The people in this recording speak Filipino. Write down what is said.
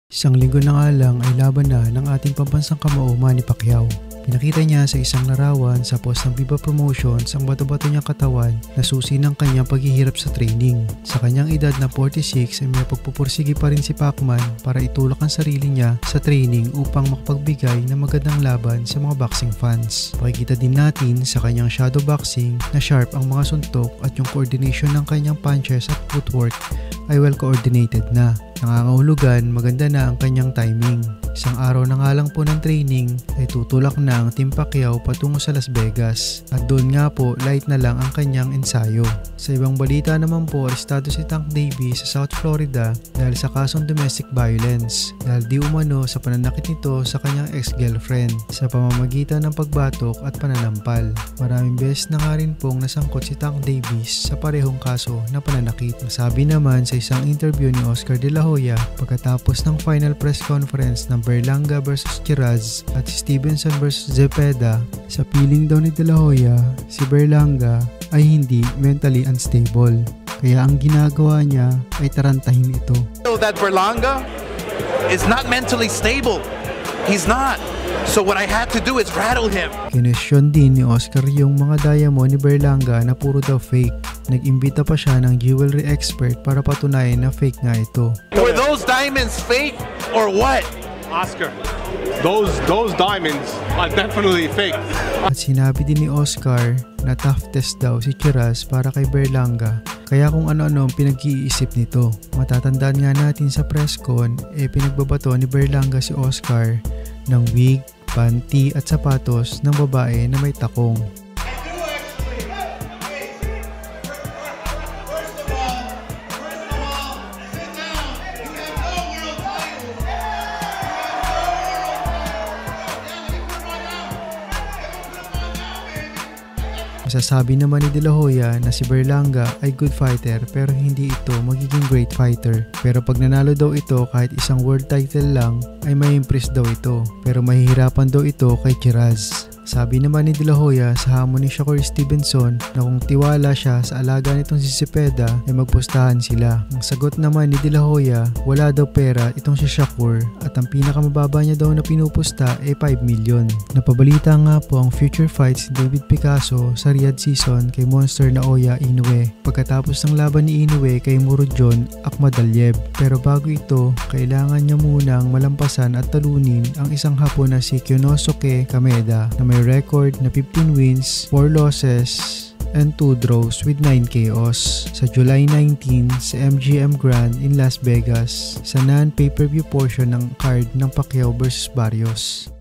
Isang linggo na nga lang ay laban na ng ating pambansang kamao Manny Pacquiao. Pinakita niya sa isang larawan sa post ng Viva Promotions ang bato-bato niyang katawan na susi ng kanyang paghihirap sa training. Sa kanyang edad na 46 ay may pagpupursige pa rin si Pacman para itulak ang sarili niya sa training upang makapagbigay ng magandang laban sa mga boxing fans. Pakikita din natin sa kanyang shadow boxing na sharp ang mga suntok at yung coordination ng kanyang punches at footwork ay well coordinated na. Nangangahulugan maganda na ang kanyang timing. Isang araw na nga lang po ng training ay tutulak na ang Team Pacquiao patungo sa Las Vegas at doon nga po light na lang ang kanyang ensayo. Sa ibang balita naman po, arestado si Tank Davis sa South Florida dahil sa kasong domestic violence dahil di umano sa pananakit nito sa kanyang ex-girlfriend sa pamamagitan ng pagbatok at pananampal. Maraming beses na nga rin pong nasangkot si Tank Davis sa parehong kaso na pananakit. Sabi naman sa isang interview ni Oscar De La Hoya pagkatapos ng final press conference ng Berlanga vs Chiraz at Stevenson vs Zepeda, sa piling daw ni De La Hoya, si Berlanga ay hindi mentally unstable. Kaya ang ginagawa niya ay tarantahin ito. So that Berlanga is not mentally stable. He's not. So what I had to do is rattle him. Kinesyon din ni Oscar yung mga diamond ni Berlanga na puro daw fake. Nag-imbita pa siya ng jewelry expert para patunayan na fake nga ito. Were those diamonds fake or what? Oscar, those diamonds are definitely fake. At sinabi din ni Oscar na tough test daw si Chiraz para kay Berlanga. Kaya kung ano-ano ang pinag-iisip nito. Matatandaan nga natin sa press con, pinagbabato ni Berlanga si Oscar ng wig, panty at sapatos ng babae na may takong. Masasabi naman ni De La Hoya na si Berlanga ay good fighter pero hindi ito magiging great fighter. Pero pag nanalo daw ito kahit isang world title lang ay may impress daw ito. Pero mahihirapan daw ito kay Chiraz. Sabi naman ni De La Hoya sa hamon ni Shakur Stevenson na kung tiwala siya sa alaga nitong si Zepeda ay magpustahan sila. Ang sagot naman ni De La Hoya, wala daw pera itong si Shakur at ang pinakamababa niya daw na pinupusta ay 5 million. Napabalita nga po ang future fights ni David Picasso sa Riyadh season kay monster Naoya Inoue pagkatapos ng laban ni Inoue kay Murodjon Akhmadaliev. Pero bago ito, kailangan niya munang malampasan at talunin ang isang Hapon na si Kyonosuke Kameda na may record na 15 wins, 4 losses, and 2 draws with 9 KOs sa July 19 sa MGM Grand in Las Vegas sa non-pay-per-view portion ng card ng Pacquiao vs Barrios.